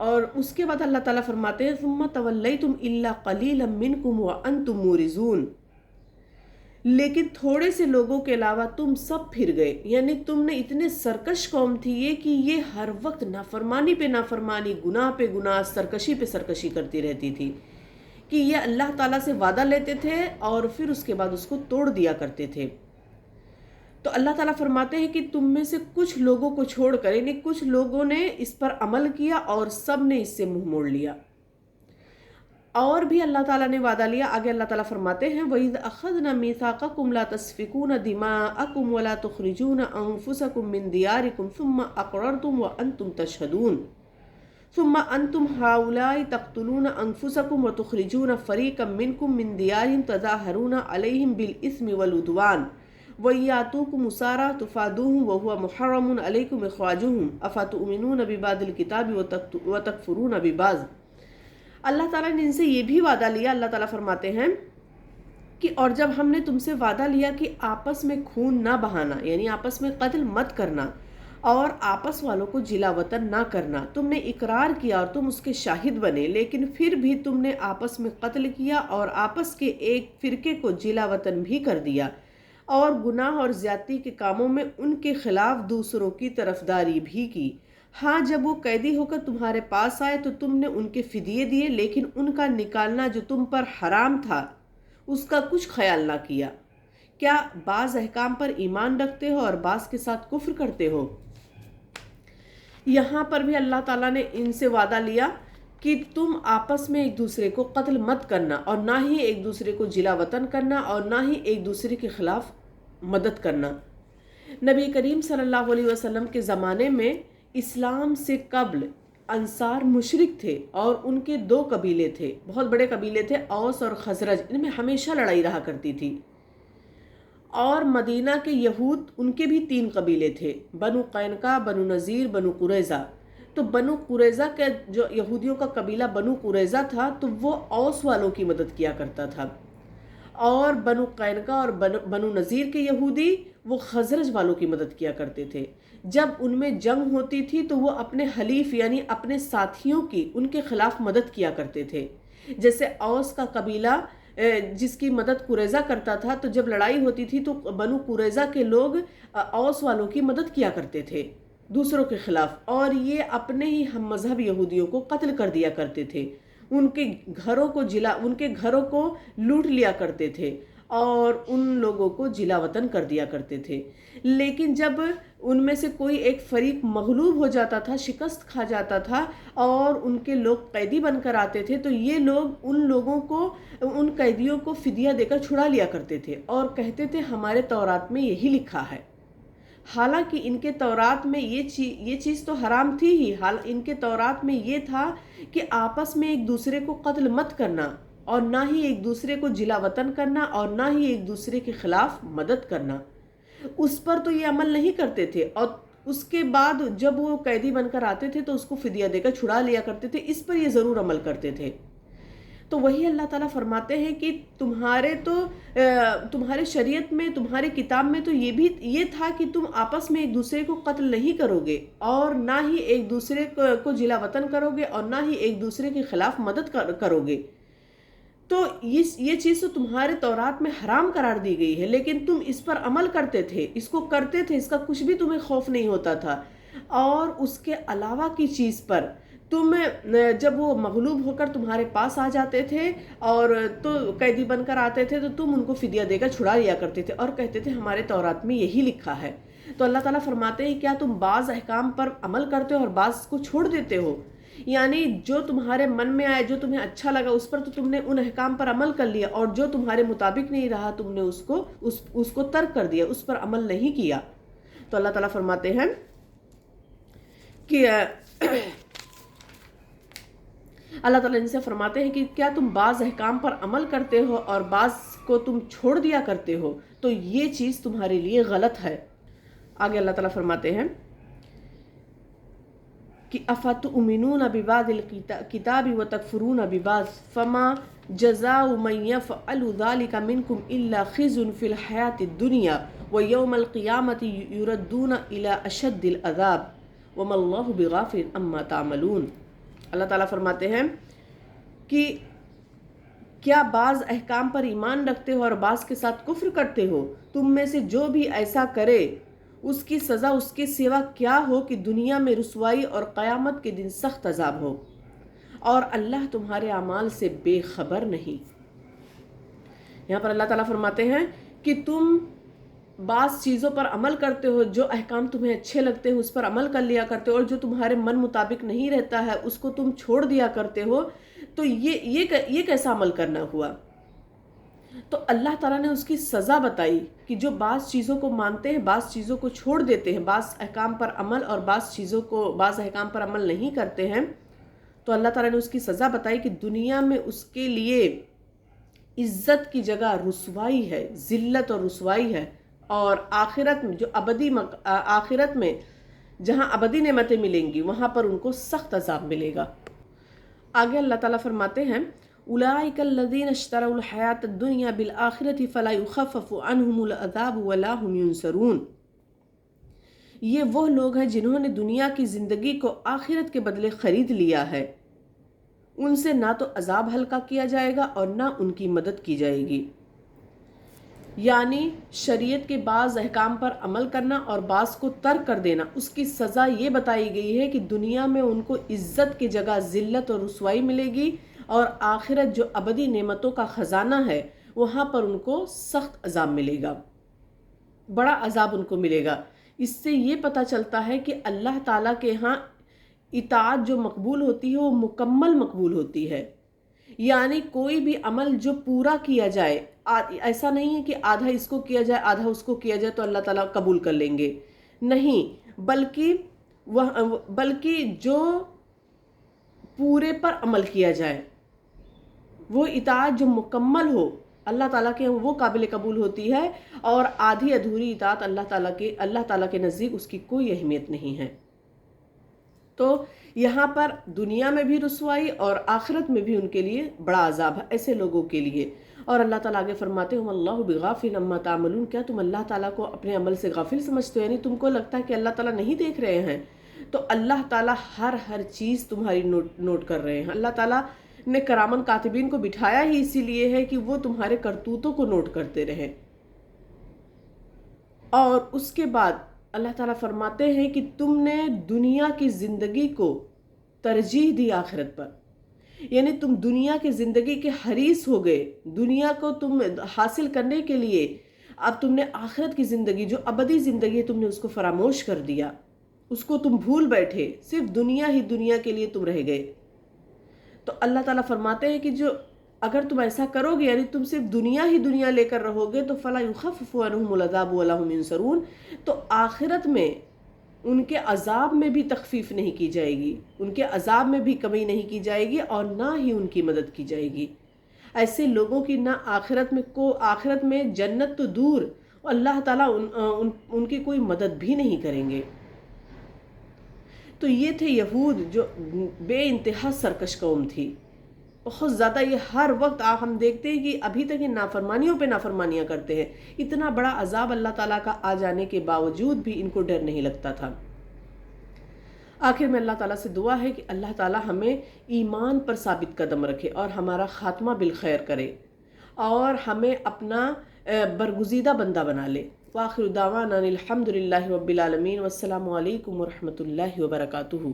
اور اس کے بعد اللہ تعالیٰ فرماتے ہیں ثم تولیتم الا قلیلا منکم وانتم مورزون، لیکن تھوڑے سے لوگوں کے علاوہ تم سب پھر گئے، یعنی تم نے اتنے سرکش قوم تھی یہ کہ یہ ہر وقت نافرمانی پہ نافرمانی، گناہ پہ گناہ، سرکشی پہ سرکشی کرتی رہتی تھی، کہ یہ اللہ تعالیٰ سے وعدہ لیتے تھے اور پھر اس کے بعد اس کو توڑ دیا کرتے تھے۔ تو اللہ تعالیٰ فرماتے ہیں کہ تم میں سے کچھ لوگوں کو چھوڑ کر، یعنی کچھ لوگوں نے اس پر عمل کیا اور سب نے اس سے منہ موڑ لیا۔ اور بھی اللہ تعالیٰ نے وعدہ لیا، آگے اللہ تعالیٰ فرماتے ہیں وَإِذْ أَخَذْنَا مِيثَاقَكُمْ لَا تَسْفِكُونَ دِمَاءَكُمْ وَلَا تُخْرِجُونَ أَنفُسَكُمْ مِنْ دِيَارِكُمْ ثُمَّ أَقْرَرْتُمْ وَأَنْتُمْ تَشْهَدُونَ ثُمَّ أَنْتُمْ هَؤُلَاءِ تَقْتُلُونَ أَنفُسَكُمْ وَتُخْرِجُونَ فَرِيقًا مِنْكُمْ مِنْ دِيَارِهِمْ تَظَاهَرُونَ عَلَيْهِمْ بِالْإِثْمِ وَالْعُدْوَانِ وَإِيَّاتُوكُمْ أُسَارَىٰ تُفَادُوهُمْ وَهُوَ مُحَرَّمٌ عَلَيْكُمْ إِخْرَاجُهُمْ أَفَتُؤْمِنُونَ بِبَعْضِ الْكِتَابِ وَتَكْفُرُونَ بِبَعْضٍ۔ اللہ تعالیٰ نے ان سے یہ بھی وعدہ لیا، اللہ تعالیٰ فرماتے ہیں کہ اور جب ہم نے تم سے وعدہ لیا کہ آپس میں خون نہ بہانا، یعنی آپس میں قتل مت کرنا اور آپس والوں کو جلا وطن نہ کرنا، تم نے اقرار کیا اور تم اس کے شاہد بنے، لیکن پھر بھی تم نے آپس میں قتل کیا اور آپس کے ایک فرقے کو جلا وطن بھی کر دیا، اور گناہ اور زیادتی کے کاموں میں ان کے خلاف دوسروں کی طرفداری بھی کی۔ ہاں جب وہ قیدی ہو کر تمہارے پاس آئے تو تم نے ان کے فدیے دیے، لیکن ان کا نکالنا جو تم پر حرام تھا اس کا کچھ خیال نہ کیا۔ کیا بعض احکام پر ایمان رکھتے ہو اور بعض کے ساتھ کفر کرتے ہو؟ یہاں پر بھی اللہ تعالیٰ نے ان سے وعدہ لیا کہ تم آپس میں ایک دوسرے کو قتل مت کرنا، اور نہ ہی ایک دوسرے کو جلا وطن کرنا، اور نہ ہی ایک دوسرے کے خلاف مدد کرنا۔ نبی کریم صلی اللہ علیہ وسلم کے زمانے میں اسلام سے قبل انصار مشرک تھے، اور ان کے دو قبیلے تھے، بہت بڑے قبیلے تھے، اوس اور خزرج، ان میں ہمیشہ لڑائی رہا کرتی تھی۔ اور مدینہ کے یہود، ان کے بھی 3 قبیلے تھے، بنو قینقاع، بنو نذیر، بنو قریظہ۔ تو بنو قریظہ کا جو یہودیوں کا قبیلہ بنو قریظہ تھا تو وہ اوس والوں کی مدد کیا کرتا تھا، اور بنو قینقاع اور بنو نذیر کے یہودی وہ خزرج والوں کی مدد کیا کرتے تھے۔ جب ان میں جنگ ہوتی تھی تو وہ اپنے حلیف یعنی اپنے ساتھیوں کی ان کے خلاف مدد کیا کرتے تھے۔ جیسے اوس کا قبیلہ جس کی مدد قریظہ کرتا تھا، تو جب لڑائی ہوتی تھی تو بنو قریظہ کے لوگ اوس والوں کی مدد کیا کرتے تھے دوسروں کے خلاف، اور یہ اپنے ہی ہم مذہب یہودیوں کو قتل کر دیا کرتے تھے، ان کے گھروں کو لوٹ لیا کرتے تھے اور ان لوگوں کو جلا وطن کر دیا کرتے تھے۔ لیکن جب ان میں سے کوئی ایک فریق مغلوب ہو جاتا تھا، شکست کھا جاتا تھا، اور ان کے لوگ قیدی بن کر آتے تھے، تو یہ لوگ ان لوگوں کو، ان قیدیوں کو فدیہ دے کر چھڑا لیا کرتے تھے، اور کہتے تھے ہمارے تورات میں یہی لکھا ہے۔ حالانکہ ان کے تورات میں یہ چیز تو حرام تھی ہی، ان کے تورات میں یہ تھا کہ آپس میں ایک دوسرے کو قتل مت کرنا، اور نہ ہی ایک دوسرے کو جلا وطن کرنا، اور نہ ہی ایک دوسرے کے خلاف مدد کرنا۔ اس پر تو یہ عمل نہیں کرتے تھے، اور اس کے بعد جب وہ قیدی بن کر آتے تھے تو اس کو فدیہ دے کر چھڑا لیا کرتے تھے، اس پر یہ ضرور عمل کرتے تھے۔ تو وہی اللہ تعالیٰ فرماتے ہیں کہ تمہارے شریعت میں، تمہارے کتاب میں تو یہ تھا کہ تم آپس میں ایک دوسرے کو قتل نہیں کرو گے، اور نہ ہی ایک دوسرے کو جلا وطن کرو گے، اور نہ ہی ایک دوسرے کے خلاف مدد کرو گے۔ تو یہ چیز تو تمہارے تورات میں حرام قرار دی گئی ہے، لیکن تم اس پر عمل کرتے تھے، اس کو کرتے تھے، اس کا کچھ بھی تمہیں خوف نہیں ہوتا تھا۔ اور اس کے علاوہ کی چیز پر تم جب وہ مغلوب ہو کر تمہارے پاس آ جاتے تھے اور تو قیدی بن کر آتے تھے، تو تم ان کو فدیہ دے کر چھڑا لیا کرتے تھے، اور کہتے تھے ہمارے تورات میں یہی لکھا ہے۔ تو اللہ تعالیٰ فرماتے ہیں کیا تم بعض احکام پر عمل کرتے ہو اور بعض کو چھوڑ دیتے ہو؟ یعنی جو تمہارے من میں آئے، جو تمہیں اچھا لگا، اس پر تو تم نے ان احکام پر عمل کر لیا، اور جو تمہارے مطابق نہیں رہا تم نے اس کو ترک کر دیا، اس پر عمل نہیں کیا۔ تو اللہ تعالیٰ فرماتے ہیں کہ اللہ تعالیٰ ان سے فرماتے ہیں کہ کیا تم بعض احکام پر عمل کرتے ہو اور بعض کو تم چھوڑ دیا کرتے ہو، تو یہ چیز تمہارے لیے غلط ہے۔ آگے اللہ تعالیٰ فرماتے ہیں کہ افتؤمنون ببعض الکتاب وتکفرون ببعض فما جزاء من يفعل ذلك منكم الا خزي في الحياة الدنيا ويوم القيامة يردون الى اشد العذاب وما الله بغافل عما تعملون۔ اللہ تعالیٰ فرماتے ہیں کہ کیا بعض احکام پر ایمان رکھتے ہو اور بعض کے ساتھ کفر کرتے ہو؟ تم میں سے جو بھی ایسا کرے اس کی سزا اس کے سوا کیا ہو کہ دنیا میں رسوائی اور قیامت کے دن سخت عذاب ہو، اور اللہ تمہارے اعمال سے بے خبر نہیں۔ یہاں پر اللہ تعالیٰ فرماتے ہیں کہ تم بعض چیزوں پر عمل کرتے ہو، جو احکام تمہیں اچھے لگتے ہیں اس پر عمل کر لیا کرتے ہو، اور جو تمہارے من مطابق نہیں رہتا ہے اس کو تم چھوڑ دیا کرتے ہو، تو یہ کیسا عمل کرنا ہوا؟ تو اللہ تعالیٰ نے اس کی سزا بتائی کہ جو بعض چیزوں کو مانتے ہیں، بعض چیزوں کو چھوڑ دیتے ہیں، بعض احکام پر عمل اور بعض احکام پر عمل نہیں کرتے ہیں، تو اللہ تعالیٰ نے اس کی سزا بتائی کہ دنیا میں اس کے لیے عزت کی جگہ رسوائی ہے، ذلت اور رسوائی ہے، اور آخرت میں آخرت میں جہاں ابدی نعمتیں ملیں گی وہاں پر ان کو سخت عذاب ملے گا۔ آگے اللہ تعالیٰ فرماتے ہیں اولئک الذین اشتروا الحیاۃ الدنیا بالآخرۃ فلا یخفف عنہم العذاب ولا هم ینصرون۔ یہ وہ لوگ ہیں جنہوں نے دنیا کی زندگی کو آخرت کے بدلے خرید لیا ہے، ان سے نہ تو عذاب ہلکا کیا جائے گا اور نہ ان کی مدد کی جائے گی۔ یعنی شریعت کے بعض احکام پر عمل کرنا اور بعض کو ترک کر دینا، اس کی سزا یہ بتائی گئی ہے کہ دنیا میں ان کو عزت کی جگہ ذلت اور رسوائی ملے گی، اور آخرت جو ابدی نعمتوں کا خزانہ ہے وہاں پر ان کو سخت عذاب ملے گا، بڑا عذاب ان کو ملے گا۔ اس سے یہ پتہ چلتا ہے کہ اللہ تعالیٰ کے ہاں اطاعت جو مقبول ہوتی ہے وہ مکمل مقبول ہوتی ہے، یعنی کوئی بھی عمل جو پورا کیا جائے، ایسا نہیں ہے کہ آدھا اس کو کیا جائے آدھا اس کو کیا جائے تو اللہ تعالیٰ قبول کر لیں گے، نہیں، بلکہ جو پورے پر عمل کیا جائے وہ اطاعت جو مکمل ہو اللہ تعالیٰ کے وہ قابل قبول ہوتی ہے، اور آدھی ادھوری اطاعت اللہ تعالیٰ کے نزدیک اس کی کوئی اہمیت نہیں ہے۔ تو یہاں پر دنیا میں بھی رسوائی اور آخرت میں بھی ان کے لیے بڑا عذاب ہے ایسے لوگوں کے لیے۔ اور اللہ تعالیٰ آگے فرماتے ہیں اللہ بغافل عما تعملون، کیا تم اللہ تعالیٰ کو اپنے عمل سے غافل سمجھتے ہو؟ یعنی تم کو لگتا ہے کہ اللہ تعالیٰ نہیں دیکھ رہے ہیں، تو اللہ تعالیٰ ہر چیز تمہاری نوٹ کر رہے ہیں۔ اللہ تعالیٰ نے کرامن کاتبین کو بٹھایا ہی اسی لیے ہے کہ وہ تمہارے کرتوتوں کو نوٹ کرتے رہیں۔ اور اس کے بعد اللہ تعالیٰ فرماتے ہیں کہ تم نے دنیا کی زندگی کو ترجیح دی آخرت پر، یعنی تم دنیا کی زندگی کے حریص ہو گئے، دنیا کو تم حاصل کرنے کے لیے اب تم نے آخرت کی زندگی جو ابدی زندگی ہے تم نے اس کو فراموش کر دیا، اس کو تم بھول بیٹھے، صرف دنیا کے لیے تم رہ گئے۔ تو اللہ تعالیٰ فرماتے ہیں کہ جو اگر تم ایسا کرو گے، یعنی تم صرف دنیا لے کر رہو گے، تو فلا یخفف عنہم العذاب ولا هم ینصرون، تو آخرت میں ان کے عذاب میں بھی تخفیف نہیں کی جائے گی، ان کے عذاب میں بھی کمی نہیں کی جائے گی، اور نہ ہی ان کی مدد کی جائے گی۔ ایسے لوگوں کی نہ آخرت میں جنت تو دور، اللہ تعالیٰ ان کی کوئی مدد بھی نہیں کریں گے۔ تو یہ تھے یہود جو بے انتہا سرکش قوم تھی، بہت زیادہ، یہ ہر وقت ہم دیکھتے ہیں کہ ابھی تک یہ نافرمانیوں پہ نافرمانیاں کرتے ہیں، اتنا بڑا عذاب اللہ تعالیٰ کا آ جانے کے باوجود بھی ان کو ڈر نہیں لگتا تھا۔ آخر میں اللہ تعالیٰ سے دعا ہے کہ اللہ تعالیٰ ہمیں ایمان پر ثابت قدم رکھے اور ہمارا خاتمہ بالخیر کرے، اور ہمیں اپنا برگزیدہ بندہ بنا لے۔ وآخر دعوانا الحمد للہ رب العالمین، والسلام علیکم ورحمۃ اللہ وبرکاتہ۔